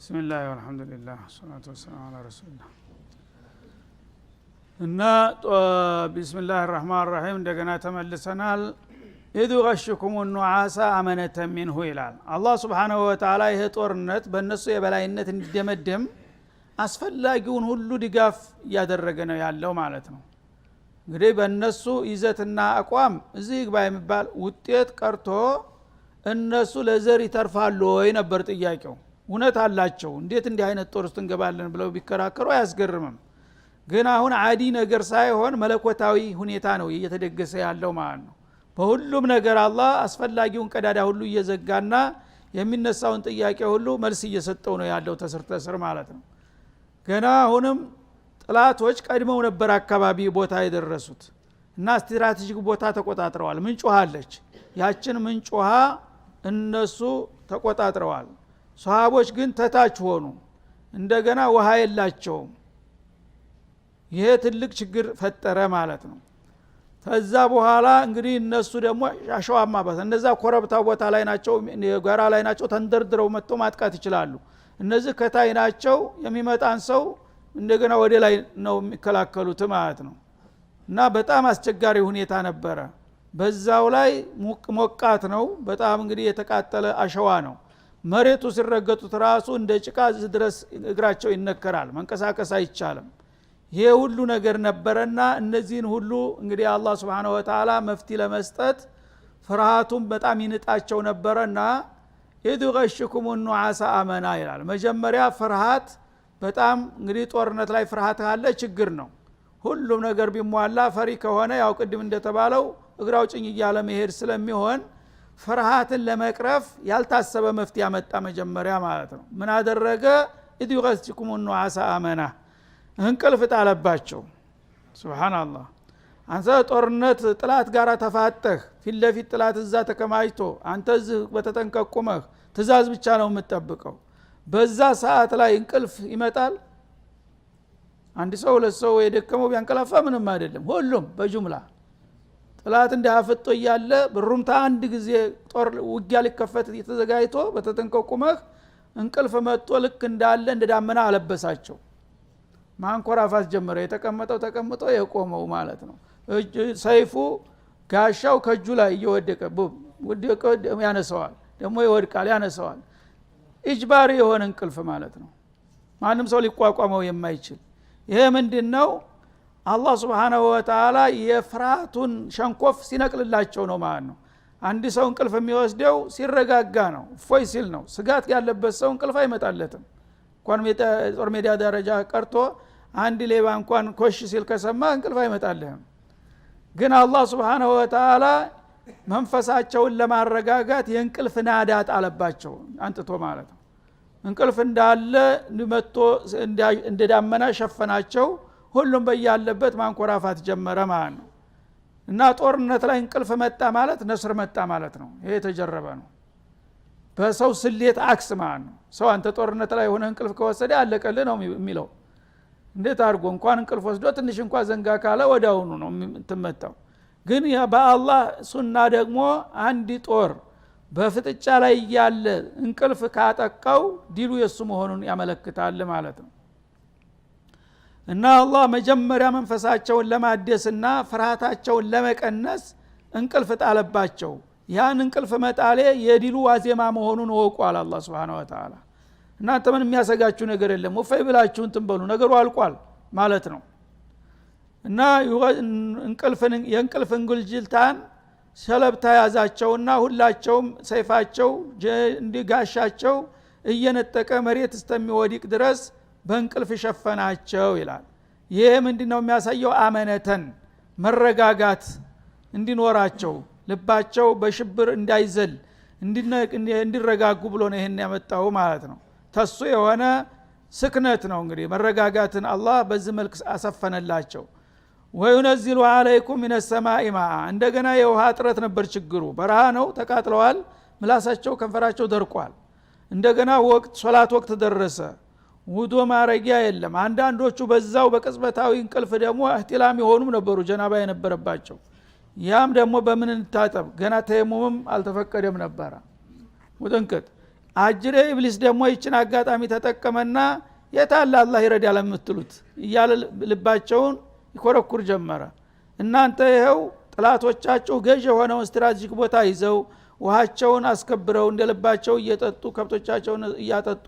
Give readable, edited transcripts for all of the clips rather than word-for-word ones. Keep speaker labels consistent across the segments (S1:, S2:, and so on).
S1: بسم الله والحمد لله والصلاة والسلام على رسول الله እና بسم الله الرحمن الرحيم እንደገና ተመልሰናል ኢዱ ገሽኩም النعاس አመነተ منه ይላል አላህ Subhanahu Wa Ta'ala ይሄ ጦርነት በእነሱ የበላይነት እንዲደመደም አስፈላጊውን ሁሉ ድጋፍ ያደረገ ነው ያለው ማለት ነው። እንግዲህ በእነሱ ይዘትና አቋም እዚህ ግባ የሚባል ውጤት ቀርቶ እነሱ ለዘር ይተርፋሉ ወይ ነበር ጥያቄው። እውነት አላቸው እንዴት እንዲህ አይነት ጦር ውስጥ እንገባለን ብለው ቢከራከሩ አያስገርምም። ግን አሁን አዲ ነገር ሳይሆን መለኮታዊ ሁኔታ ነው እየተደገሰ ያለው ማለት ነው። በሁሉም ነገር አላህ አስፈላጊውን ቀዳዳ ሁሉ እየዘጋና የሚነሳውን ጥያቄ ሁሉ መልስ እየሰጠው ነው ያለው ተስር ተስር ማለት ነው። ገና አሁንም ጥላቶች ቀድመው ነበር አካባቢ ቦታ የደረሱት እና ስትራቴጂክ ቦታ ተቆጣጥረዋል። ምንጭ ውሃ አለች። ያችን ምንጭ ውሃ እነሱ ተቆጣጥረዋል። ሷሃቦች ግን ተታች ሆኑ። እንደገና ውሃ የላቸውም። ይሄ ትልቅ ችግር ፈጠረ ማለት ነው። ከዛ በኋላ እንግዲህ እነሱ ደግሞ አሸዋማ ቦታ እነዛ ኮረብታ ቦታ ላይ ናቸው፣ ጋራ ላይ ናቸው። ተንደርድረው መጥተው ማጥቃት ይችላሉ። እነዚህ ከታይ ናቸው። የሚመጣን ሰው እንደገና ወደ ላይ ነው የሚከላከሉት ማለት ነው። እና በጣም አስቸጋሪ ሁኔታ ነበረ። በዛው ላይ ሞቃት ነው። በጣም እንግዲህ የተቃጠለ አሸዋ ነው። መሬቱ ሲረገጡት ራሱ እንደ ጭቃ ድረስ እግራቸው ይነከራል። መንቀሳቀስ አይቻልም። ይሄ ሁሉ ነገር ነበረና እነዚህን ሁሉ እንግዲህ አላህ Subhanahu Wa Ta'ala መፍትሄ ለመስጠት ፍርሃቱም በጣም ይንጣቸው ነበርና ኢዱ ገሽኩም النعاس አመና ይላል። መጀመሪያ ፍርሃት በጣም እንግዲህ ጦርነት ላይ ፍርሃት ካለ ችግር ነው። ሁሉም ነገር ቢሟላ ፈሪ ከሆነ ያው ቅድም እንደተባለው እግራው ጭኝ እያለ መሄድ ስለሚሆን ፍርሃትን ለመቅረፍ ያልታሰበ መፍትሄ ያመጣ መጀመሪያ ማለት ነው። ምን አደረገ? ኢዱ ገሽኩም النعاس አመና እንቅልፍ ጣለባቸው። ሱብሃንአላህ። አንተ ጦርነት ጥላት ጋራ ተፋጠህ ፊት ለፊት ጥላት እዛ ተከማይቶ አንተ እዚህ በተጠንቀቁመህ ትእዛዝ ብቻ ነው የምትጠብቀው። በዛ ሰዓት ላይ እንቅልፍ ይመጣል? አንድ ሰው ለሰው የደከመው ቢያንቀላፋ ምንም አይደለም። ሁሉም በጅምላ ጥላት እንዲያፈጦ እያለ በሩምታ አንድ ጊዜ ጦር ውጊያ ሊከፈት የተዘጋጅቶ በተጠንቀቁመህ እንቅልፍ መጥቶ ልክ እንዳለ እንደዳመና አለበሳቸው። ማንኮራፋት ጀመረ። የተቀመጠው ተቀምጦ የቆመው ማለት ነው። ሰይፉ ጋሻው ከጁ ላይ እየወደቀ ያነሰዋል፣ ደግሞ ይወድቃል፣ ያነሰዋል። ኢጅባሪ የሆነ እንቅልፍ ማለት ነው። ማንም ሰው ሊቋቋመው የማይችል። ይሄ ምንድነው? አላህ Subhanahu Wa Ta'ala የፍርሃቱን ሸንኮፍ ሲነቅልላቸው ነው ማለት ነው። አንድ ሰው እንቅልፍ የሚወስደው ሲረጋጋ ነው፣ ፎይ ሲል ነው። ስጋት ያለበት ሰው እንቅልፍ አይመጣለትም። እንኳን ጦር ሜዳ ደረጃ ቀርቶ አንድ ሌባ እንኳን ኮሽ ሲል ከሰማ እንቅልፍ አይመጣልህም። ግን አላህ Subhanahu Wa Ta'ala መንፈሳቸውን ለማረጋጋት የእንቅልፍ ናዳ ጣለባቸው አንጥቶ ማለት ነው። እንቅልፍ እንዳለ መጥቶ እንደዳመና ሸፈናቸው። ሁሉም በያለበት ማንኮራፋት ጀመረ ማለት ነው። እና ጦርነት ላይ እንቅልፍ መጣ ማለት ነስር መጣ ማለት ነው። ይሄ የተጀረበ ነው። በሰው ስሌት አክስ ማለት ነው። ሰው አንተ ጦርነት ላይ ሆነ እንቅልፍ ከወሰደ አለቀልህ ነው የሚለው። እንዴት አድርጎ እንኳን እንቅልፍ ወስዶ ትንሽ እንኳን ዘንጋ ካለ ወዳውኑ ነው የምትመታው። ግን በአላህ ሱና ደግሞ አንድ ጦር በፍጥጫ ላይ ያለ እንቅልፍ ካጠቃው ዲሉ የሱ መሆኑን ያመለክታል ማለት ነው። እና አላህ መጀመሪያ መንፈሳቸውን ለማደስና ፍርሃታቸውን ለመቀነስ እንቅልፍ ጣለባቸው። ያን እንቅልፍ መጣሌ የዲሉ ዋዜማ መሆኑን ወቋል አላህ Subhanahu Wa Ta'ala። እናንተ ምን የሚያሰጋችሁ ነገር የለም፣ ወፈይ ብላችሁ እንትን በሉ፣ ነገሩ አልቋል ማለት ነው። እና የእንቅልፍ እንጉልጅልታን ሸለብታ ያዛቸውና ሁላቸውም ሰይፋቸው እንዲጋሻቸው እየነጠቀ መሬት እስከሚወድቅ ድረስ በእንቅልፍ ሸፈናቸው ይላል። ይሄ ምንድነው የሚያሳየው? አመነተን መረጋጋት እንዲኖራቸው፣ ልባቸው በሽብር እንዳይዘል እንዲረጋጉ ብሎ ነው ይሄን ያመጣው ማለት ነው። ተሱ የሆነ ስክነት ነው እንግዲህ መረጋጋትን አላህ በዚህ መልክ አሰፈነላቸው። ወይነዚሉ አለይኩም ሚነ ሰማኢ ማአ። እንደገና የውሃ እጥረት ነበር ችግሩ። በረሃ ነው፣ ተቃጥለዋል፣ ምላሳቸው ከንፈራቸው ደርቋል። እንደገና ሶላት ወቅት ደረሰ። ውዶ ማረጊያ የለም። አንዳንዶቹ በዛው በቅጽበታዊ እንቅልፍ ደግሞ እህትላም የሆኑም ነበሩ፣ ጀናባ የነበረባቸው። ያም ደግሞ በምን እንታጠብ? ገና ተየሙምም አልተፈቀደም ነበር። ወደንከት አጅሬ ኢብሊስ ደግሞ ይችን አጋጣሚ ተጠቀመና የታለ አላህ ይረዳል ለምትሉት እያለ ልባቸውን ይኮረኩር ጀመረ። እናንተ ይሄው ጥላቶቻችሁ ገዥ የሆነውን ስትራቴጂክ ቦታ ይዘው ውሃቸውን አስከብረው እንደልባቸው እየጠጡ ከብቶቻቸውን እያጠጡ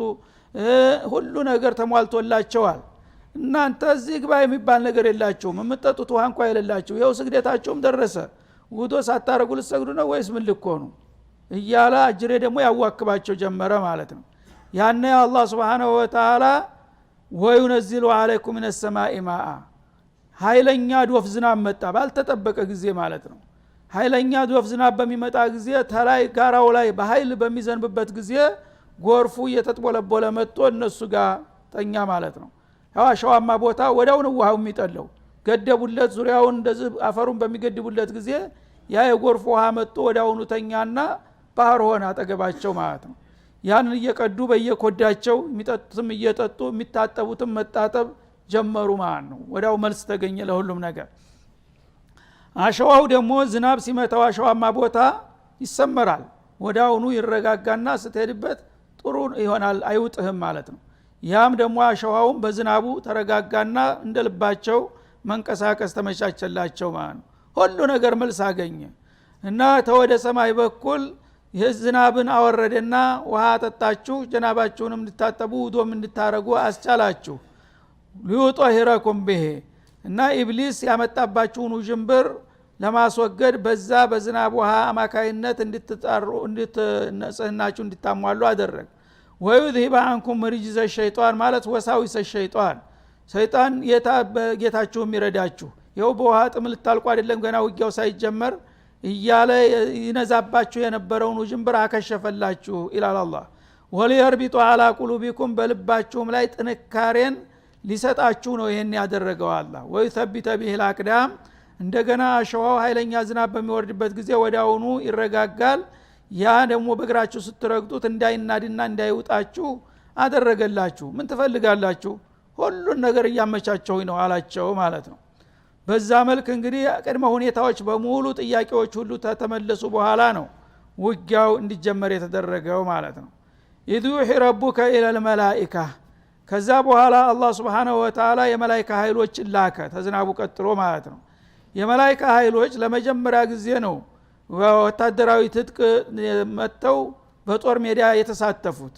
S1: ሁሉ ነገር ተሟልቶላቸዋል። እናንተ እዚህ ግባ የሚባል ነገር የላችሁም፣ የምትጠጡት ውሃ እንኳን የሌላችሁ፣ ይኸው ስግደታችሁም ደረሰ፣ ውዶ ሳታረጉ ልትሰግዱ ነው ወይስ ምን ልኮኑ እያለ አጅሬ ደግሞ ያዋክባቸው ጀመረ ማለት ነው። ያነ አላህ Subhanahu Wa Ta'ala ወይነዝሉ አለይኩም ሚነ ሰማኢ ማአ ኃይለኛ ዶፍ ዝናብ መጣ ባልተጠበቀ ጊዜ ማለት ነው። ኃይለኛ ዶፍ ዝናብ በሚመጣ ጊዜ ተላይ ጋራው ላይ በኃይል በሚዘንብበት ጊዜ ጎርፉ እየተጥቦለቦለ መጥቶ እነሱ ጋር ተኛ ማለት ነው። ያው አሸዋማ ቦታ ወዳው ነው ውሃው የሚጠለው ገደቡለት ዙሪያውን እንደዚህ አፈሩን በሚገድቡለት ጊዜ ያ የጎርፉ ውሃ መጥቶ ወዳውኑ ተኛና ባህር ሆነ አጠገባቸው ማለት ነው። ያን እየቀዱ በየኮዳቸው የሚጠጡትም እየጠጡ የሚታጠቡትም መጣጠብ ጀመሩ ማለት ነው። ወዳው መልስ ተገኘ ለሁሉም ነገር። አሸዋው ደግሞ ዝናብ ሲመታው አሸዋማ ቦታ ይሰመራል፣ ወዳውኑ ይረጋጋና ስትሄድበት ጥሩ ይሆናል፣ አይውጥህም ማለት ነው። ያም ደግሞ አሸዋውም በዝናቡ ተረጋጋና እንደልባቸው መንቀሳቀስ ተመቻቸላቸው ማለት ነው። ሁሉ ነገር መልስ አገኘ እና ተወደ ሰማይ በኩል ዝናብን አወረደና ውሃ አጠጣችሁ፣ ጀናባችሁንም እንድታጠቡ ውዶም እንድታረጉ አስቻላችሁ። ሊዩጠሂረኩም ቢሂ እና ኢብሊስ ያመጣባችሁን ውዥንብር ለማስወገድ በዛ በዝናብ ውሃ አማካይነት እንድትጣሩ እንድትነጽህናችሁ እንድታሟሉ አደረገ። ወይذهب عنكم رجز الشيطان ማለት ወሳዊሰ ሸይጣን ሰይጣን ጌታችሁም ይረዳችሁ ይኸው በውሃ ጥም ልታልቁ አይደለም ገና ውጊያው ሳይጀመር እያለ ይነዛባችሁ የነበረውን ውዥንብር አከሸፈላችሁ ኢላላ አላህ። ወሊየርቢጡ አላ ቁሉቢኩም በልባችሁም ላይ ጥንካሬን ሊሰጣችሁ ነው ይሄን ያደረገው አላህ። ወይثبت به الاقدام እንደገና አሸዋው ኃይለኛ ዝናብ በሚወርድበት ጊዜ ወዳውኑ ይረጋጋል። ያ ደግሞ በእግራችሁ ስትረግጡት እንዳይናድና እንዳይውጣችሁ አደረገላችሁ። ምን ትፈልጋላችሁ? ሁሉን ነገር እያመቻቸው ነው አላቸው ማለት ነው። በዛ መልክ እንግዲህ ቅድመ ሁኔታዎች በሙሉ ጥያቄዎች ሁሉ ተተመለሱ በኋላ ነው ውጊያው እንዲጀመር የተደረገው ማለት ነው። ይዱሂ ረቡከ ኢለል መላኢካ ከዛ በኋላ አላህ Subhanahu Wa Ta'ala የመላእክት ኃይሎችን ላከ ተዝናቡ ቀጥሎ ማለት ነው። የመላእክት ኃይሎች ለመጀመሪያ ጊዜ ነው ወታደራዊ ትጥቅ መተው በጦር ሜዳ የተሳተፉት።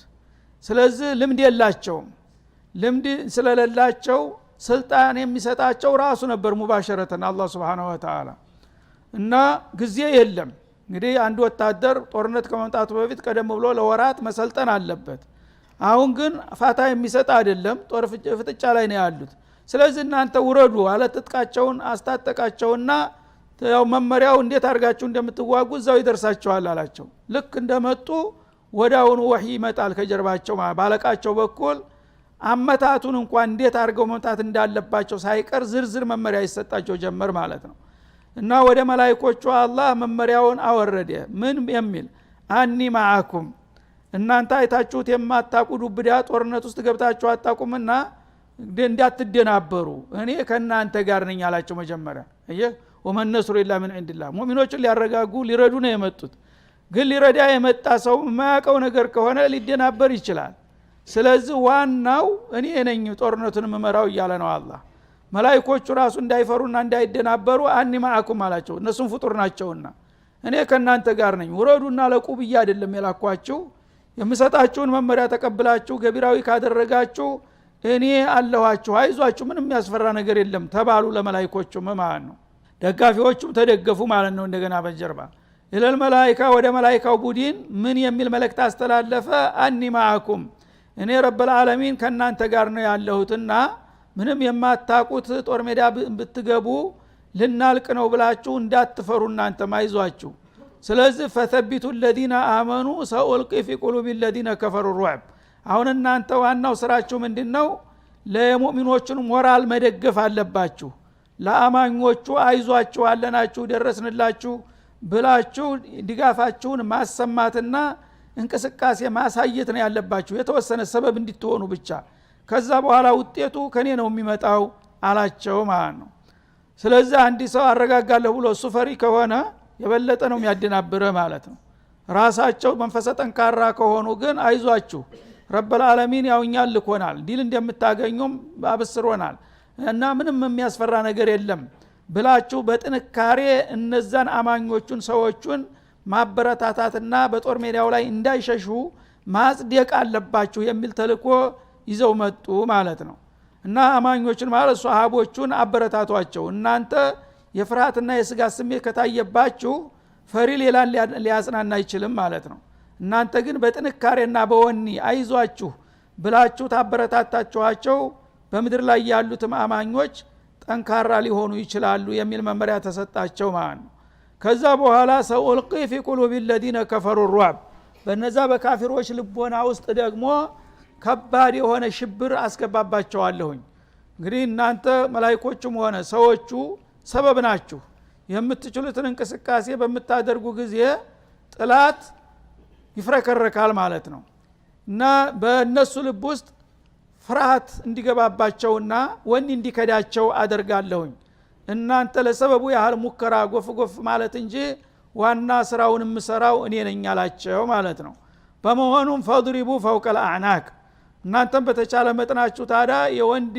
S1: ስለዚህ ልምድ የላቸውም። ልምድ ስለሌላቸው ስልጣን የሚሰጣቸው ራሱ ነበር ሙባሸረተን አላህ Subhanahu Wa Ta'ala እና ጊዜ የለም። እንግዲህ አንድ ወታደር ጦርነት ከመምጣቱ በፊት ቀደም ብሎ ለወራት መሰልጠን አለበት። አሁን ግን ፋታ የሚሰጥ አይደለም፣ ጦር ፍጥጫ ላይ ነው ያሉት። ስለዚህ እናንተ ውረዱ አለ። ትጥቃቸውን አስታጠቃቸውና ያው መመሪያው እንዴት አድርጋችሁ እንደምትዋጉ እዛው ይደርሳቸዋል አላቸው። ልክ እንደመጡ ወዳውኑ ወህይ ይመጣል ከጀርባቸው ባለቃቸው በኩል አመታቱን እንኳን እንዴት አድርገው መምታት እንዳለባቸው ሳይቀር ዝርዝር መመሪያ ይሰጣቸው ጀመር ማለት ነው። እና ወደ መላእክቶቹ አላህ መመሪያውን አወረደ። ምን የሚል አኒ ማአኩም እናንተ አይታችሁት የማታቁ ዱብዳ ጦርነት ውስጥ ገብታችሁ አጣቁምና እንዳትደናበሩ እኔ ከናንተ ጋር ነኝ አላቸው። መጀመሪያ ወመን ነስሩ ኢላ ምን عندላህ ሙእሚኖችን ሊያረጋጉ ሊረዱ ነው የመጡት። ግን ሊረዳ የመጣ ሰው የማያውቀው ነገር ከሆነ ሊደናበር ይችላል። ስለዚህ ዋናው እኔ ነኝ ጦርነቱን መመራው እያለ ነው አላህ። መላእክቶቹ ራሱ እንዳይፈሩና እንዳይደናበሩ አኒ ማአኩም አላቸው። እነሱም ፍጡር ናቸውና እኔ ከናንተ ጋር ነኝ፣ ውረዱና ለቁብ አይደለም የላኳችሁ፣ የምሰጣችሁን መመሪያ ተቀብላችሁ ገቢራዊ ካደረጋችሁ እኔ አለኋችሁ፣ አይዟችሁ፣ ምንም ያስፈራ ነገር የለም ተባሉ ለመላእክቶቹ ማለት ነው። ደጋፊዎቹም ተደገፉ ማለት ነው። እንደገና በጀርባ ኢለል መላኢካ ወደ መላኢካው ቡድን ምን የሚል መልእክት አስተላለፈ? አኒ ማአኩም እኔ ረብል ዓለሚን ከናንተ ጋር ነው ያለሁትና ምንም የማታቁት ጦር ሜዳ ብትገቡ ልናልቅ ነው ብላችሁ እንዳትፈሩ እናንተ ማይዟችሁ። ስለዚህ ፈተቢቱ الذين آمنوا سألقي في قلوب الذين كفروا الرعب። አሁን እናንተ ዋናው ስራችሁ ምንድነው? ለሙእሚኖቹን ሞራል መደገፍ አለባችሁ። ለአማኞቹ አይዟችሁ አለናችሁ ደረስንላችሁ ብላችሁ ድጋፋችሁን ማሰማትና እንቅስቃሴ ማሳየት ነው ያለባችሁ፣ የተወሰነ ሰበብ እንድትሆኑ ብቻ። ከዛ በኋላ ውጤቱ ከኔ ነው የሚመጣው አላቸው ማለት ነው። ስለዚህ አንድ ሰው አረጋጋለሁ ብሎ እሱ ፈሪ ከሆነ የበለጠ ነው የሚያደናብረ ማለት ነው። ራሳቸው መንፈሰ ጠንካራ ከሆኑ ግን አይዟችሁ ረብል ዓለሚን ያውኛል ልኮናል ዲል እንደምታገኙም አብስሮናል እና ምንም የሚያስፈራ ነገር የለም ብላችሁ በጥንካሬ እነዛን አማኞቹን ሰዎቹን ማበረታታትና በጦር ሜዳው ላይ እንዳይሸሹ ማጽደቅ አለባችሁ የሚል ተልእኮ ይዘው መጡ ማለት ነው። እና አማኞችን ማለት ሷሃቦቹን አበረታቷቸው። እናንተ የፍርሃትና የስጋት ስሜት ከታየባችሁ ፈሪ ሌላን ሊያጽናና አይችልም ማለት ነው። እናንተ ግን በጥንካሬና በወኒ አይዟችሁ ብላችሁ ታበረታታችኋቸው በምድር ላይ ያሉትም አማኞች ጠንካራ ሊሆኑ ይችላሉ የሚል መመሪያ ተሰጣቸው ማለት ነው። ከዛ በኋላ ሰኡልቂ ፊ ቁሉቢ الذين كفروا الرعب በነዛ በካፊሮች ልቦና ውስጥ ደግሞ ከባድ የሆነ ሽብር አስገባባቸዋለሁኝ። እንግዲህ እናንተ መላእክቶቹም ሆነ ሰዎቹ ሰበብ ናችሁ። የምትችሉትን እንቅስቃሴ በምታደርጉ ጊዜ ጥላት ይፍረከረካል ማለት ነው። እና በእነሱ ልብ ውስጥ ፍርሃት እንዲገባባቸውና ወኒ እንዲከዳቸው አደርጋለሁኝ። እናንተ ለሰበቡ ያህል ሙከራ ጎፍ ጎፍ ማለት እንጂ ዋና ስራውን የምሰራው እኔ ነኝ አላቸው ማለት ነው። በመሆኑም ፈድሪቡ ፈውቀል አዕናቅ እናንተም በተቻለ መጠናችሁ ታዲያ የወንዲ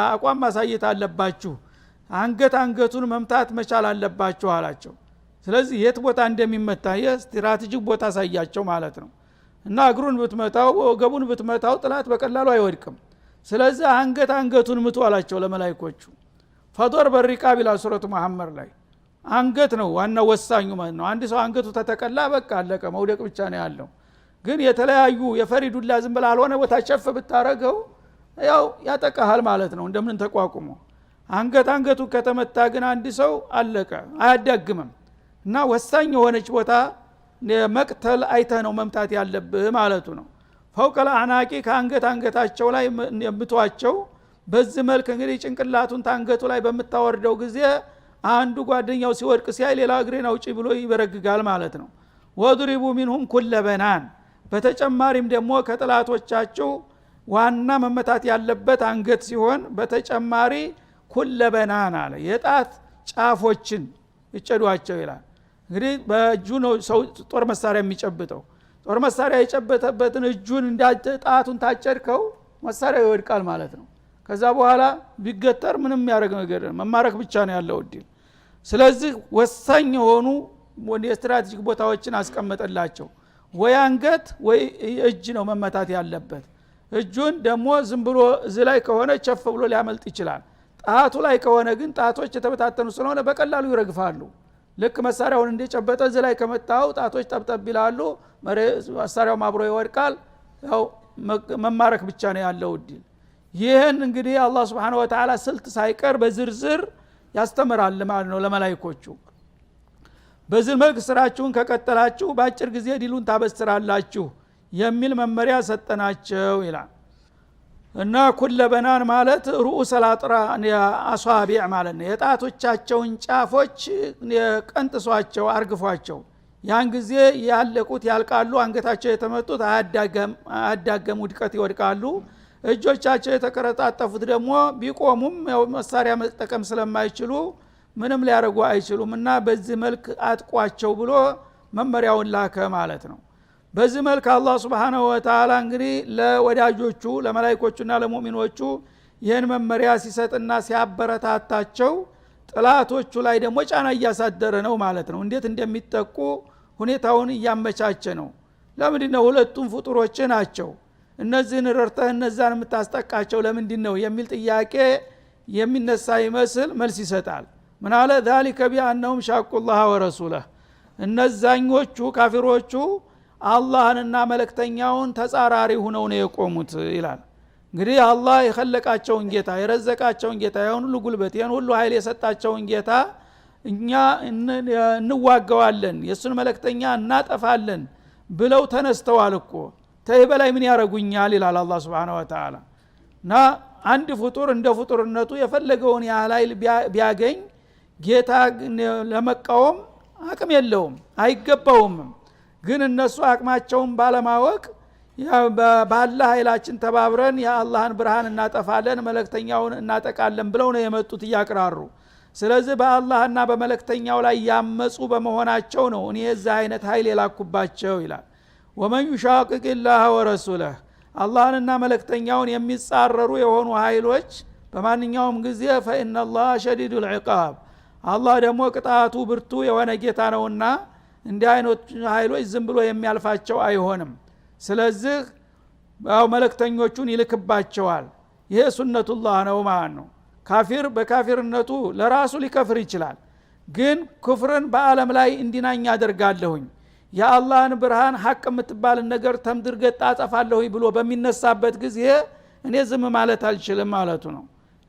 S1: አቋም ማሳየት አለባችሁ፣ አንገቱን መምታት መቻል አለባችሁ አላቸው። ስለዚህ የት ቦታ እንደሚመታ የስትራቴጂክ ቦታ ሳያቸው ማለት ነው። እና እግሩን ብትመታው ወገቡን ብትመታው ጥላት በቀላሉ አይወድቅም። ስለዚህ አንገቱን ምቱ አላቸው ለመላእክቶቹ። ፈዶር በሪቃብ ኢላ ሱረቱ መሐመድ ላይ አንገት ነው ዋናው ወሳኙ ማለት ነው። አንድ ሰው አንገቱ ተተቀላ በቃ አለቀ፣ መውደቅ ብቻ ነው ያለው። ግን የተለያዩ የፈሪዱላ ዝም ብላ አልሆነ ቦታ ቸፍ ብታረገው ያው ያጠቃሃል ማለት ነው እንደምን ተቋቁሞ። አንገቱ ከተመታ ግን አንድ ሰው አለቀ፣ አያዳግምም። እና ወሳኝ የሆነች ቦታ መቅተል አይተህ ነው መምታት ያለብህ ማለቱ ነው። ፈውቀል አዕናቂ ከአንገታቸው ላይ የምቷቸው። በዚህ መልክ እንግዲህ ጭንቅላቱን ታንገቱ ላይ በምታወርደው ጊዜ አንዱ ጓደኛው ሲወድቅ ሲያይ ሌላ እግሬን አውጪ ብሎ ይበረግጋል ማለት ነው። ወድሪቡ ሚንሁም ኩለ በናን በተጨማሪም ደግሞ ከጥላቶቻቸው ዋና መመታት ያለበት አንገት ሲሆን በተጨማሪ ኩለ በናን አለ የጣት ጫፎችን ይጨዷቸው ይላል። እንግዲህ በእጁ ነው ሰው ጦር መሳሪያ የሚጨብጠው። ጦር መሳሪያ የጨበጠበትን እጁን እንዳጣቱን ታጨድከው መሳሪያ ይወድቃል ማለት ነው። ከዛ በኋላ ቢገተር ምንም ያደርግ ነገር መማረክ ብቻ ነው ያለው እድል። ስለዚህ ወሳኝ የሆኑ የስትራቴጂክ ቦታዎችን አስቀመጠላቸው። ወይ አንገት ወይ እጅ ነው መመታት ያለበት። እጁን ደግሞ ዝም ብሎ እዚህ ላይ ከሆነ ቸፍ ብሎ ሊያመልጥ ይችላል። ጣቱ ላይ ከሆነ ግን ጣቶች የተበታተኑ ስለሆነ በቀላሉ ይረግፋሉ። ልክ መሳሪያውን እንደጨበጠ እዚህ ላይ ከመታው ጣቶች ጠብጠብ ይላሉ፣ መሳሪያው አብሮ ይወድቃል። ያው መማረክ ብቻ ነው ያለው እድል። ይህን እንግዲህ አላህ Subhanahu Wa Ta'ala ስልት ሳይቀር በዝርዝር ያስተምራል ማለት ነው ለመላእክቶቹ። በዚህ መልክ ስራችሁን ከቀጠላችሁ በአጭር ጊዜ ዲሉን ታበስራላችሁ የሚል መመሪያ ሰጠናቸው ይላል። እና ኩለ በናን ማለት ሩኡስ አልአጥራ አሷቢዕ ማለት ነው። የጣቶቻቸውን ጫፎች ቀንጥሷቸው አርግፏቸው። ያን ጊዜ ያለቁት ያልቃሉ፣ አንገታቸው የተመቱት አያዳገም ውድቀት ይወድቃሉ። እጆቻቸው የተቀረጣጠፉት ደግሞ ቢቆሙም ያው መሳሪያ መጠቀም ስለማይችሉ ምንም ሊያረጉ አይችሉም። እና በዚህ መልክ አጥቋቸው ብሎ መመሪያውን ላከ ማለት ነው። በዚህ መልክ አላህ Subhanahu Wa Ta'ala እንግዲህ ለወዳጆቹ ለመላእክቶቹና ለሙእሚኖቹ ይህን መመሪያ ሲሰጥና ሲያበረታታቸው ጥላቶቹ ላይ ደግሞ ጫና እያሳደረ ነው ማለት ነው። እንዴት እንደሚጠቁ ሁኔታውን እያመቻቸ ነው። ለምንድነው ሁለቱም ፍጡሮች ናቸው፣ እነዚህን ረርተህ እነዛን የምታስጠቃቸው ለምንድነው የሚል ጥያቄ የሚነሳ ይመስል መልስ ይሰጣል። ምን አለ ذلك بأنهم شاقوا الله ورسوله እነዛኞቹ ካፊሮቹ አላህንና መልእክተኛውን ተጻራሪ ሆነው ነው የቆሙት ይላል። እንግዲህ አላህ የኸለቃቸውን ጌታ የረዘቃቸውን ጌታ የሆኑ ሁሉ ጉልበት የሆኑ ሁሉ ኃይል የሰጣቸውን ጌታ እኛ እንዋጋዋለን የሱን መልእክተኛ እናጠፋለን ብለው ተነስተዋል እኮ። ተይ በላይ ምን ያረጉኛል ይላል አላህ Subhanahu Wa Ta'ala። እና አንድ ፍጡር እንደ ፍጡርነቱ የፈለገውን ያህል ኃይል ቢያገኝ ጌታ ለመቃወም አቅም የለውም አይገባውም። ግን እነሱ አቅማቸውን ባለማወቅ ባለ ኃይላችን ተባብረን የአላህን ብርሃን እናጠፋለን መልእክተኛውን እናጠቃለን ብለው ነው የመጡት እያቀራሩ። ስለዚህ በአላህና በመለክተኛው ላይ ያመጹ በመሆናቸው ነው እኔ የዛ አይነት ኃይል የላኩባቸው ይላል። ወመን ይሻቅቅ الله ورسوله አላህንና መለክተኛውን የሚጻረሩ የሆኑ ኃይሎች በማንኛውም ጊዜ فإن الله شديد العقاب አላህ ደግሞ ቅጣቱ ብርቱ የሆነ ጌታ ነውና እንዲህ አይነት ኃይሎች ዝም ብሎ የሚያልፋቸው አይሆንም። ስለዚህ ያው መለክተኞቹን ይልክባቸዋል። ይሄ ሱነቱላህ ነው ማለት ነው። ካፊር በካፊርነቱ ለራሱ ሊከፍር ይችላል። ግን ኩፍርን በአለም ላይ እንዲናኝ አደርጋለሁኝ የአላህን ብርሃን ሐቅ የምትባልን ነገር ተምድር ገጣ አጠፋለሁኝ ብሎ በሚነሳበት ጊዜ እኔ ዝም ማለት አልችልም ማለቱ ነው።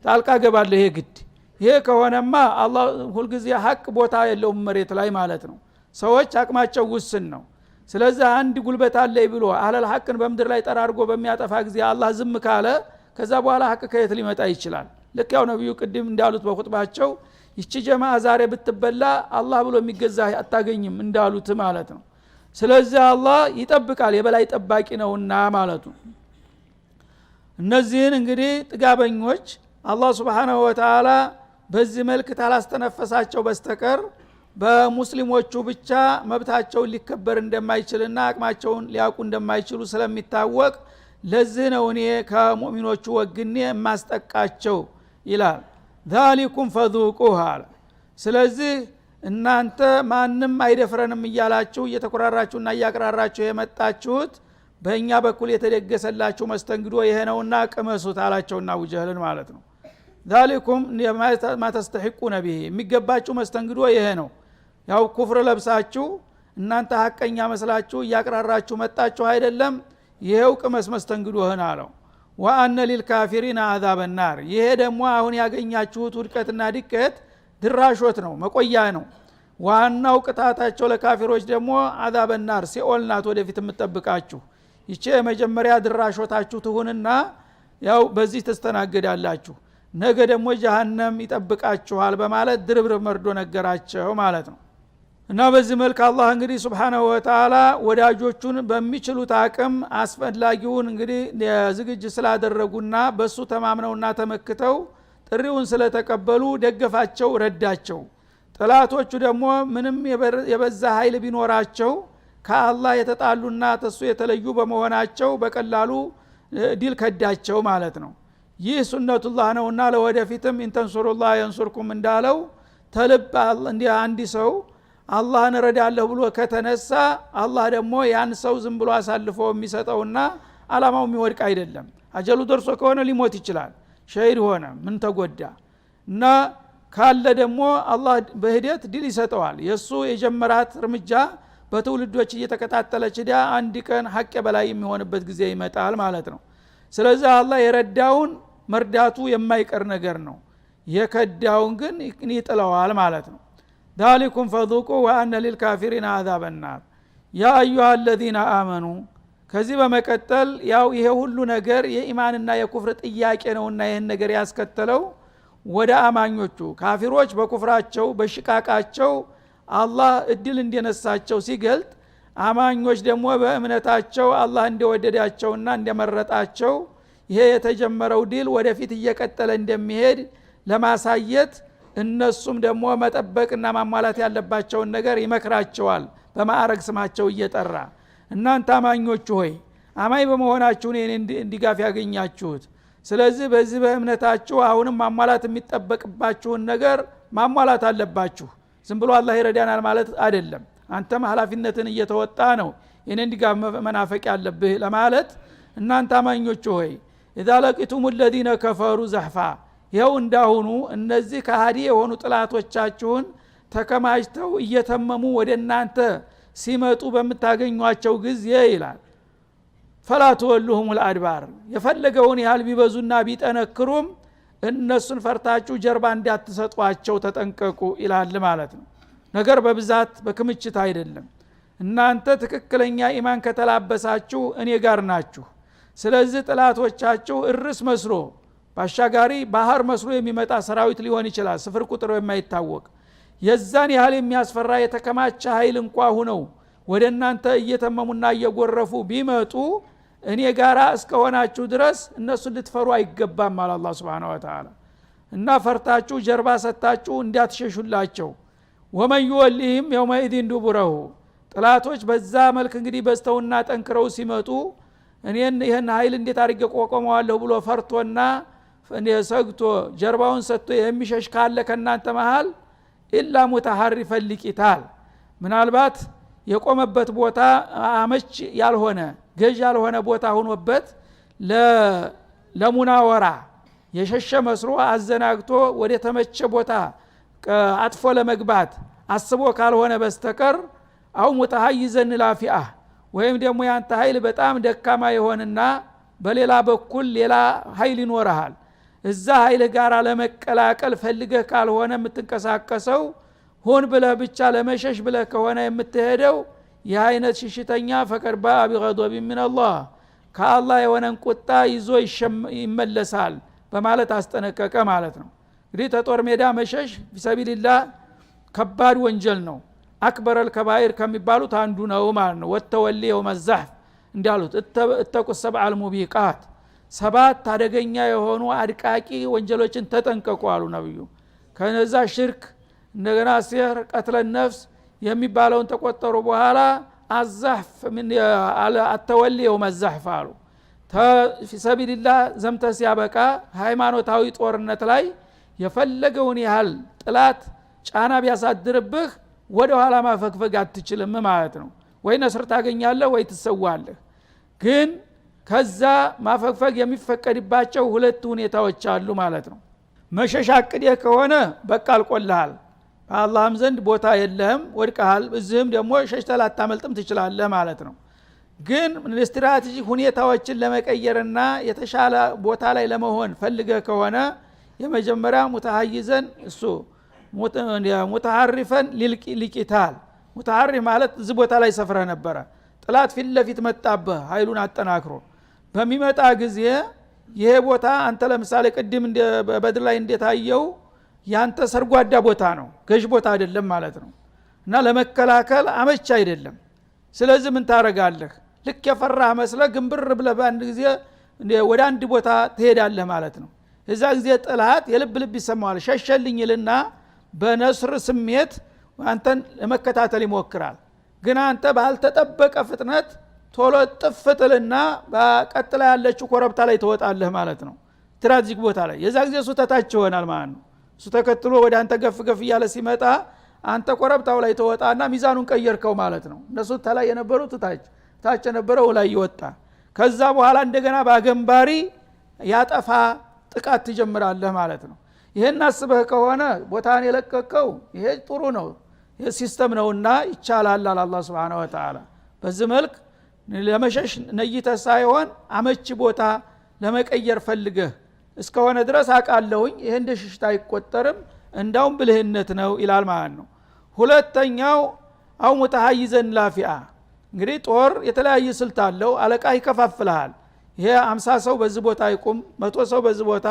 S1: ጣልቃ ገባለሁ ይሄ ግድ። ይሄ ከሆነማ አላህ ሁሉ ጊዜ ሐቅ ቦታ የለውም መሬት ላይ ማለት ነው። ሰዎች አቅማቸው ውስን ነው። ስለዚህ አንድ ጉልበት አለይ ብሎ አህለል ሐቅን በመድር ላይ ጠራርጎ በሚያጠፋ ጊዜ አላህ ዝም ካለ ከዛ በኋላ ሐቅ ከየት ሊመጣ ይችላል? ልክ ያው ነብዩ ቅድም እንዳሉት በኹጥባቸው ይቺ ጀማዓ ዛሬ ብትበላ አላህ ብሎ የሚገዛ አታገኝም እንዳሉት ማለት ነው። ስለዚህ አላህ ይጠብቃል የበላይ ጠባቂ ነውና ማለቱ። እነዚህን እንግዲህ ጥጋበኞች አላህ Subhanahu Wa Ta'ala በዚህ መልክ ታላስተነፈሳቸው በስተቀር በሙስሊሞቹ ብቻ መብታቸውን ሊከበር እንደማይችልና አቅማቸውን ሊያውቁ እንደማይችሉ ስለሚታወቅ ለዚህ ነው እኔ ከሙእሚኖቹ ወግኔ ማስጠቃቸው ይላል። ذلكم فذوقوه ስለዚህ እናንተ ማንም አይደፍረንም እያላችሁ እየተቆራራችሁና እያቀራራችሁ የመጣችሁት በእኛ በኩል የተደገሰላችሁ መስተንግዶ ይሄ ነውና ቅመሱት አላቸውና ወጀህልን ማለት ነው። ذلكم ما تستحقون به የሚገባችሁ መስተንግዶ ይሄ ነው። ያው ኩፍር ለብሳችሁ እናንተ ሐቀኛ መስላችሁ እያቀራራችሁ መጣችሁ አይደለም? ይሄው ቅመስ መስተንግዶ ሆነ አለው። وان للكافرين عذاب النار ይሄ ደግሞ አሁን ያገኛችሁት ውድቀትና ድቀት ድራሾት ነው መቆያ ነው። ዋናው ቅጣታቸው ለካፊሮች ደግሞ عذاب النار ሲኦል ናት ወደፊት የምትጠብቃችሁ። ይቺ የመጀመሪያ ድራሾታችሁ ትሁንና ያው በዚህ ተስተናገዳላችሁ። ነገ ደግሞ ጀሃነም ይጠብቃችኋል በማለት ድርብርብ መርዶ ነገራቸው ማለት ነው። እና በዚህ መልኩ አላህ እንግዲህ Subhanahu Wa Ta'ala ወዳጆቹን በሚችሉት አቅም አስፈላጊውን እንግዲህ ዝግጅት ስላደረጉና በሱ ተማምነውና ተመክተው ጥሪውን ስለተቀበሉ ደገፋቸው ረዳቸው። ጠላቶቹ ደግሞ ምንም የበዛ ኃይል ቢኖራቸው ከአላህ የተጣሉና ተሱ የተለዩ በመሆናቸው በቀላሉ ዲል ከዳቸው ማለት ነው። ይህ ሱነቱላህ ነውና ለወደፊትም ኢንተንሱሩላህ የንሱርኩም እንዳለው ተልብ እንደ አንድ ሰው አላህን ረዳለሁ ብሎ ከተነሳ አላህ ደግሞ ያን ሰው ዝም ብሎ አሳልፎ የሚሰጠውና አላማው የሚወድቅ አይደለም። አጀሉ ደርሶ ከሆነ ሊሞት ይችላል። ሸሂድ ሆነ ምን ተጎዳ እና ካለ ደግሞ አላህ በሂደት ድል ይሰጠዋል። የሱ የጀመራት እርምጃ በትውልዶች እየተከታተለች ዳ አንድ ቀን ሐቅ በላይ የሚሆንበት ጊዜ ይመጣል ማለት ነው። ስለዚህ አላህ የረዳውን መርዳቱ የማይቀር ነገር ነው። የከዳውን ግን ይጥለዋል ማለት ነው። ذلكم فذوقوا وان للكافرين عذاب النار يا ايها الذين امنوا ከዚህ በመቀጠል ያው ይሄ ሁሉ ነገር የኢማንና የኩፍር ጥያቄ ነውና ይሄን ነገር ያስከተለው ወደ አማኞቹ ካፊሮች በኩፍራቸው በሽቃቃቸው አላህ እድል እንደነሳቸው ሲገልጥ አማኞች ደግሞ በእምነታቸው አላህ እንደወደዳቸውና እንደመረጣቸው ይሄ የተጀመረው ዲል ወደፊት እየቀጠለ እንደሚሄድ ለማሳየት እነሱም ደግሞ መጠበቅና ማሟላት ያለባቸውን ነገር ይመክራቸዋል በማዕረግ ስማቸው እየጠራ። እናንተ አማኞች ሆይ አማኝ በመሆናችሁ እኔ እንዲጋፍ ያገኛችሁት፣ ስለዚህ በዚህ በእምነታችሁ አሁንም ማሟላት የሚጠበቅባችሁን ነገር ማሟላት አለባችሁ። ዝም ብሎ አላህ ይረዳናል ማለት አይደለም። አንተም ኃላፊነትን እየተወጣ ነው እኔ እንዲጋፍ መናፈቅ ያለብህ ለማለት እናንተ አማኞች ሆይ اذا لقيتم الذين كفروا زحفا ይኸው እንዳሁኑ እነዚህ ከሃዲ የሆኑ ጥላቶቻችሁን ተከማችተው እየተመሙ ወደ እናንተ ሲመጡ በመታገኟቸው ጊዜ ይላል فلا تولهم الادبار የፈለገውን ያህል ቢበዙና ቢጠነክሩም እነሱን ፈርታችሁ ጀርባ እንዳትሰጧቸው ተጠንቀቁ ይላል ማለት ነው። ነገር በብዛት በክምችት አይደለም። እናንተ ትክክለኛ ኢማን ከተላበሳችሁ እኔ ጋር ናችሁ። ስለዚህ ጥላቶቻችሁ እርስ መስሎ ባሻጋሪ ባህር መስሎ የሚመጣ ሰራዊት ሊሆን ይችላል ስፍር ቁጥር የማይታወቅ የዛን ያህል የሚያስፈራ የተከማቸ ኃይል እንኳን ሆነው ወደ እናንተ እየተመሙና እየጎረፉ ቢመጡ እኔ ጋራ እስከሆናችሁ ድረስ እነሱ ልትፈሩ አይገባም ማለት አላህ Subhanahu Wa Ta'ala። እና ፈርታችሁ ጀርባ ሰጣችሁ እንዳትሸሹላቸው ወመን ይወልህም የውመኢድን ዱቡረሁ ጥላቶች በዛ መልክ እንግዲህ በስተውና ጠንክረው ሲመጡ እኔን ይሄን ኃይል እንዴት አድርጌ ቆቆመዋለሁ ብሎ ፈርቶና ሰግቶ ጀርባውን ሰጥቶ የሚሸሽ ካለ ከናንተ መሃል ኢላ ሙተሐሪፈን ሊቂታል ምናልባት የቆመበት ቦታ አመች ያልሆነ ገዥ ያልሆነ ቦታ ሆኖበት ለሙናወራ የሸሸ መስሎ አዘናግቶ ወደ ተመቸ ቦታ አጥፎ ለመግባት አስቦ ካልሆነ በስተቀር አው ሙተሐይዘን ላፊአ ወይም ደግሞ ያንተ ኃይል በጣም ደካማ የሆነና በሌላ በኩል ሌላ ኃይል ይኖርሃል እዛ ኃይል ጋር ለመቀላቀል ፈልገህ ካልሆነ የምትንቀሳቀሰው ሆን ብለህ ብቻ ለመሸሽ ብለህ ከሆነ የምትሄደው ይህ አይነት ሽሽተኛ ፈቀድ ባአ ቢገዶብ ሚነላህ ከአላህ የሆነን ቁጣ ይዞ ይመለሳል በማለት አስጠነቀቀ ማለት ነው። እንግዲህ ተጦር ሜዳ መሸሽ ፊሰቢልላህ ከባድ ወንጀል ነው። አክበረል ከባይር ከሚባሉት አንዱ ነው ማለት ነው። ወተወሊ የውመዛህፍ እንዳሉት እተቁ ሰብዐል ሙቢቃት ሰባት አደገኛ የሆኑ አድቃቂ ወንጀሎችን ተጠንቀቁ አሉ ነብዩ። ከነዛ ሽርክ እንደገና ሲህር ቀትለ ነፍስ የሚባለውን ተቆጠሩ በኋላ አዛህፍ ምን አተወሊ የውመዛህፍ አሉ። ፊሰቢልላህ ዘምተ ሲያበቃ ሃይማኖታዊ ጦርነት ላይ የፈለገውን ያህል ጥላት ጫና ቢያሳድርብህ ወደ ኋላ ማፈግፈግ አትችልም ማለት ነው። ወይ ነስር ታገኛለህ ወይ ትሰዋለህ። ግን ከዛ ማፈግፈግ የሚፈቀድባቸው ሁለት ሁኔታዎች አሉ ማለት ነው። መሸሽ አቅደህ ከሆነ በቃ አልቆልሃል፣ በአላህም ዘንድ ቦታ የለህም፣ ወድቀሃል። እዚህም ደግሞ ሸሽተህ ላታመልጥም ትችላለህ ማለት ነው። ግን ስትራቴጂክ ሁኔታዎችን ለመቀየርና የተሻለ ቦታ ላይ ለመሆን ፈልገህ ከሆነ የመጀመሪያ ሙተሐይዘን እሱ ሙተሐሪፈን ሊቂታል ሙተሐሪፍ ማለት እዚህ ቦታ ላይ ሰፍረህ ነበረ ጥላት ፊት ለፊት መጣብህ ኃይሉን አጠናክሮ በሚመጣ ጊዜ ይሄ ቦታ አንተ ለምሳሌ ቅድም በበድር ላይ እንደታየው ያንተ ሰርጓዳ ቦታ ነው፣ ገዥ ቦታ አይደለም ማለት ነው። እና ለመከላከል አመች አይደለም። ስለዚህ ምን ታረጋለህ? ልክ የፈራህ መስለህ ግንብር ብለህ በአንድ ጊዜ ወደ አንድ ቦታ ትሄዳለህ ማለት ነው። እዛ ጊዜ ጥላት የልብ ልብ ይሰማዋል። ሸሸልኝልና በነስር ስሜት አንተን ለመከታተል ይሞክራል። ግን አንተ ባልተጠበቀ ፍጥነት ቶሎ ጥፍጥልና በቀጥላ ያለችው ኮረብታ ላይ ትወጣለህ ማለት ነው። ስትራቴጂክ ቦታ ላይ የዛ ጊዜ እሱ ተታች ይሆናል ማለት ነው። እሱ ተከትሎ ወደ አንተ ገፍ ገፍ እያለ ሲመጣ አንተ ኮረብታው ላይ ተወጣና ሚዛኑን ቀየርከው ማለት ነው። እነሱ ተላይ የነበሩት ታች የነበረው ላይ ይወጣ። ከዛ በኋላ እንደገና ባገንባሪ ያጠፋ ጥቃት ትጀምራለህ ማለት ነው። ይሄን አስበህ ከሆነ ቦታን የለቀቀው ይሄ ጥሩ ነው፣ ይሄ ሲስተም ነውና ይቻላል አለ አላህ Subhanahu Wa Ta'ala። በዚህ መልክ ለመሸሽ ነይተህ ሳይሆን አመቺ ቦታ ለመቀየር ፈልገህ እስከሆነ ድረስ አቃለሁኝ ይሄ እንደ ሽሽታ አይቆጠርም፣ እንዳውም ብልህነት ነው ይላል ማለት ነው። ሁለተኛው አው ሙተሐይዘን ላፊአ እንግዲህ ጦር የተለያየ ስልት አለው። አለቃ ይከፋፍልሃል። ይሄ 50 ሰው በዚህ ቦታ ይቁም፣ 100 ሰው በዚህ ቦታ፣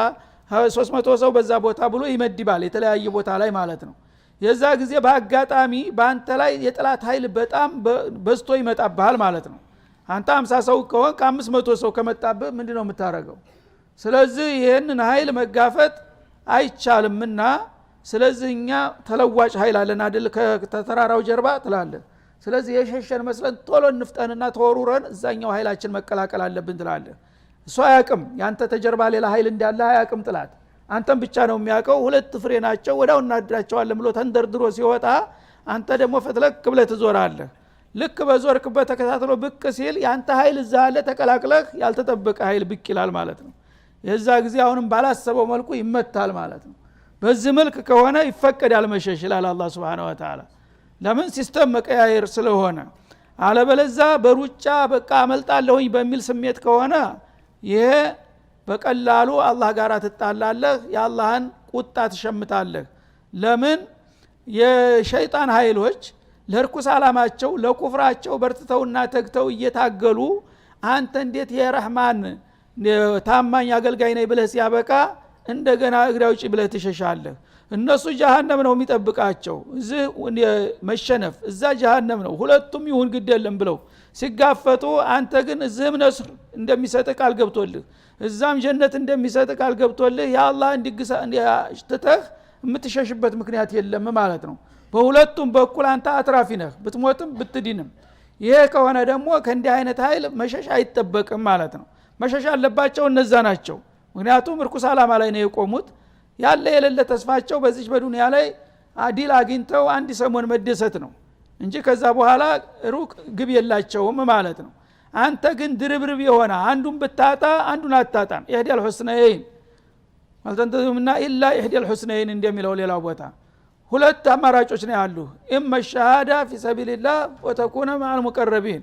S1: 300 ሰው በዛ ቦታ ብሎ ይመድባል የተለያየ ቦታ ላይ ማለት ነው። የዛ ጊዜ በአጋጣሚ በአንተ ላይ የጥላት ኃይል በጣም በዝቶ ይመጣብሃል ማለት ነው። አንተ 50 ሰው ከሆን ከ500 ሰው ከመጣብህ ምንድነው የምታረገው? ስለዚህ ይሄንን ኃይል መጋፈጥ አይቻልምና ስለዚህ እኛ ተለዋጭ ኃይል አለን አይደል ከተራራው ጀርባ ትላለህ። ስለዚህ የሸሸን መስለን ቶሎ እንፍጠንና ተወሩረን እዛኛው ኃይላችን መቀላቀል አለብን ትላለህ። እሱ አያቅም ያንተ ተጀርባ ሌላ ኃይል እንዳለ አያቅም ጥላት። አንተም ብቻ ነው የሚያውቀው። ሁለት ፍሬ ናቸው ወዳው እናድራቸዋለን ብሎ ተንደርድሮ ሲወጣ አንተ ደግሞ ፈትለክ ብለህ ትዞራለህ። ልክ በዞርክበት ተከታትሎ ብቅ ሲል ያንተ ኃይል እዛ አለ ተቀላቅለህ ያልተጠበቀ ኃይል ብቅ ይላል ማለት ነው። የዛ ጊዜ አሁንም ባላሰበው መልኩ ይመታል ማለት ነው። በዚህ መልክ ከሆነ ይፈቀዳል መሸሽ ይላል አላህ Subhanahu Wa Ta'ala። ለምን ሲስተም መቀያየር ስለሆነ። አለበለዛ በሩጫ በቃ አመልጣለሁኝ በሚል ስሜት ከሆነ ይሄ በቀላሉ አላህ ጋር ትጣላለህ፣ የአላህን ቁጣ ትሸምታለህ። ለምን የሸይጣን ኃይሎች ለርኩስ አላማቸው ለኩፍራቸው በርትተውና ተግተው እየታገሉ አንተ እንዴት የረህማን ታማኝ አገልጋይ ነኝ ብለህ ሲያበቃ እንደገና እግራ ውጪ ብለህ ትሸሻለህ። እነሱ ጀሃነም ነው የሚጠብቃቸው እዚህ መሸነፍ እዛ ጀሃነም ነው ሁለቱም ይሁን ግድ የለም ብለው ሲጋፈጡ አንተ ግን እዚህም ነስር እንደሚሰጥህ ቃል ገብቶልህ እዛም ጀነት እንደሚሰጥህ ቃል ገብቶልህ ያአላህ እንዲግሳተህ የምትሸሽበት ምክንያት የለም ማለት ነው በሁለቱም በኩል አንተ አትራፊ ነህ ብትሞትም ብትድንም ይሄ ከሆነ ደግሞ ከእንዲህ አይነት ኃይል መሸሽ አይጠበቅም ማለት ነው መሸሽ አለባቸው እነዛ ናቸው ምክንያቱም እርኩስ ዓላማ ላይ ነው የቆሙት ያለ የሌለ ተስፋቸው በዚህ በዱንያ ላይ አዲል አግኝተው አንድ ሰሞን መደሰት ነው እንጂ ከዛ በኋላ ሩቅ ግብ የላቸውም ማለት ነው አንተ ግን ድርብርብ የሆነ አንዱን ብታጣ አንዱን አታጣም ይህዲል ሁስነይን አልተንተዙምና ኢላ ይህዲል ሁስነይን እንደሚለው ሌላው ቦታ ሁለት አማራጮች ነው ያሉ ኢማ ሸሃዳ ፊ ሰቢልላህ ወተኩነ ማአል ሙቀረቢን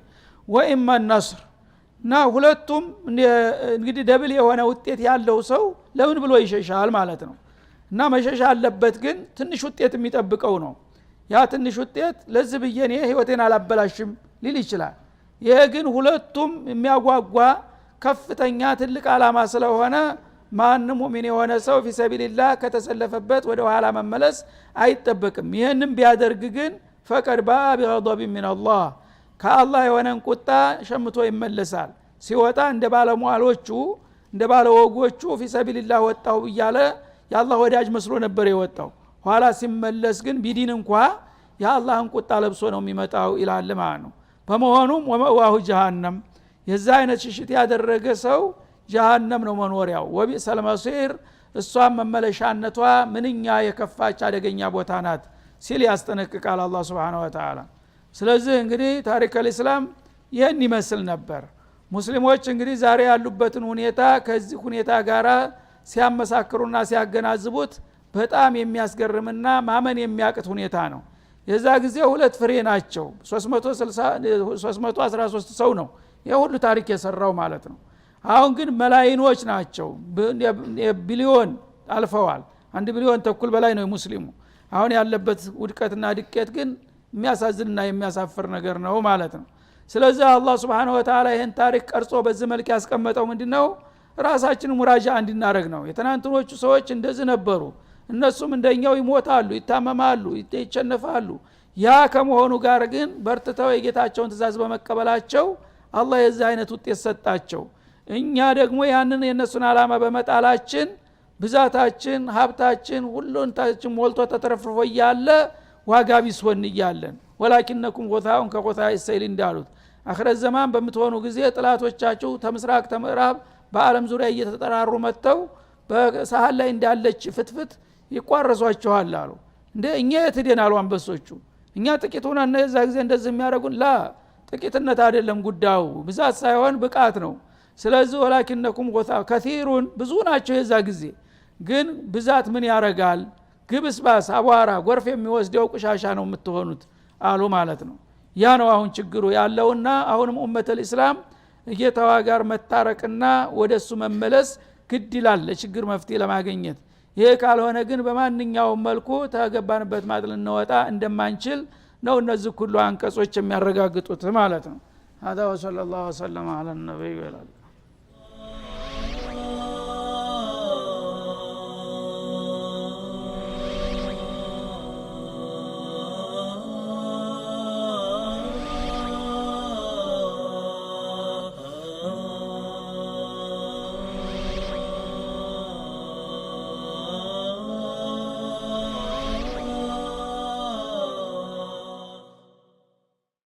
S1: ወኢማ النصر እና ሁለቱም እንግዲህ ደብል የሆነ ውጤት ያለው ሰው ለምን ብሎ ይሸሻል ማለት ነው እና መሸሻ አለበት ግን ትንሽ ውጤት የሚጠብቀው ነው ያ ትንሽ ውጤት ለዚህ ብየኔ ህይወቴን አላበላሽም ሊል ይችላል ይሄ ግን ሁለቱም የሚያጓጓ ከፍተኛ ትልቅ ዓላማ ስለሆነ ማንም ሙእሚን የሆነ ሰው ፊ ሰቢልላህ ከተሰለፈበት ወደ ኋላ መመለስ አይጠበቅም ይሄንን ቢያደርግ ግን ፈቀድ ባአ ቢገضብ من الله ከአላህ የሆነን ቁጣ ሸምቶ ይመለሳል ሲወጣ እንደ ባለሟሎቹ እንደ ባለወጎቹ ፊ ሰቢልላህ ወጣው ይያለ ያላህ ወዳጅ መስሎ ነበር የወጣው ኋላ ሲመለስ ግን ቢዲን እንኳን ያአላህን ቁጣ ለብሶ ነው የሚመጣው ኢላል ማለት ነው በመሆኑም ወመዋሁ ጀሃነም የዛ አይነት ሽሽት ያደረገ ሰው ጀሃነም ነው መኖሪያው ወቢሰል መሲር እሷም መመለሻነቷ ምንኛ የከፋች አደገኛ ቦታ ናት ሲል ያስጠነቅቃል አላህ Subhanahu Wa Ta'ala ስለዚህ እንግዲህ ታሪክ አልእስላም ይሄን ይመስል ነበር ሙስሊሞች እንግዲህ ዛሬ ያሉበትን ሁኔታ ከዚህ ሁኔታ ጋራ ሲያመሳክሩና ሲያገናዝቡት በጣም የሚያስገርምና ማመን የሚያቅት ሁኔታ ነው የዛ ጊዜ ሁለት ፍሬ ናቸው 313 ሰው ነው የሁሉ ታሪክ የሰራው ማለት ነው አሁን ግን መላይኖች ናቸው ቢሊዮን አልፈዋል 1 ቢሊዮን ተኩል በላይ ነው ሙስሊሙ አሁን ያለበት ውድቀትና ድቀት ግን የሚያሳዝንና የሚያሳፍር ነገር ነው ማለት ነው ስለዚህ አላህ Subhanahu Wa Ta'ala ይሄን ታሪክ ቀርጾ በዚህ መልኩ ያስቀመጠው ምንድነው ራሳችን ሙራጃ እንድናረግ ነው የተናንተኖቹ ሰዎች እንደዚህ ነበሩ እነሱም እንደኛው ይሞታሉ ይታመማሉ ይቸነፋሉ ያ ከመሆኑ ጋር ግን በርትተው የጌታቸውን ትእዛዝ በመቀበላቸው አላህ የዚህ አይነት ውጤት ሰጣቸው እኛ ደግሞ ያንን የነሱን ዓላማ በመጣላችን ብዛታችን ሀብታችን ሁሉን ታችን ሞልቶ ተተረፍርፎ ያለ ዋጋ ቢስ ሆን ይያለን ወላኪነኩም ጎታውን ከጎታ ይሰይል እንዳሉት አኺረት ዘማን በመተሆኑ ጊዜ ጥላቶቻችሁ ተምስራቅ ተምዕራብ በአለም ዙሪያ እየተጠራሩ መጥተው በሳህል ላይ እንዳለች ፍትፍት ይቋረሷቸዋል አሉ እንደ እኛ የትደናሉ አንበሶቹ እኛ ጥቂት ሆነ እና የዛ ጊዜ እንደዚህ የሚያረጉን ላ ጥቂትነት አይደለም ጉዳዩ ብዛት ሳይሆን ብቃት ነው ስለዚህ ወላኪነኩም ጎታ ከثيرون ብዙ ናቸው የዛ ጊዜ ግን ብዛት ምን ያረጋል ግብስባስ አቧራ ጎርፍ የሚወስደው ቆሻሻ ነው የምትሆኑት አሉ ማለት ነው ያ ነው አሁን ችግሩ ያለውና አሁንም ኡመተል እስላም እየተዋ ጋር መታረቅና ወደሱ መመለስ ግድ ይላል ለችግር መፍትሄ ለማግኘት ይሄ ካልሆነ ግን በማንኛውም መልኩ ተገባንበት ማጥል እንወጣ እንደማንችል ነው እነዚህ ሁሉ አንቀጾች የሚያረጋግጡት ማለት ነው هذا وصلى الله وسلم على النبي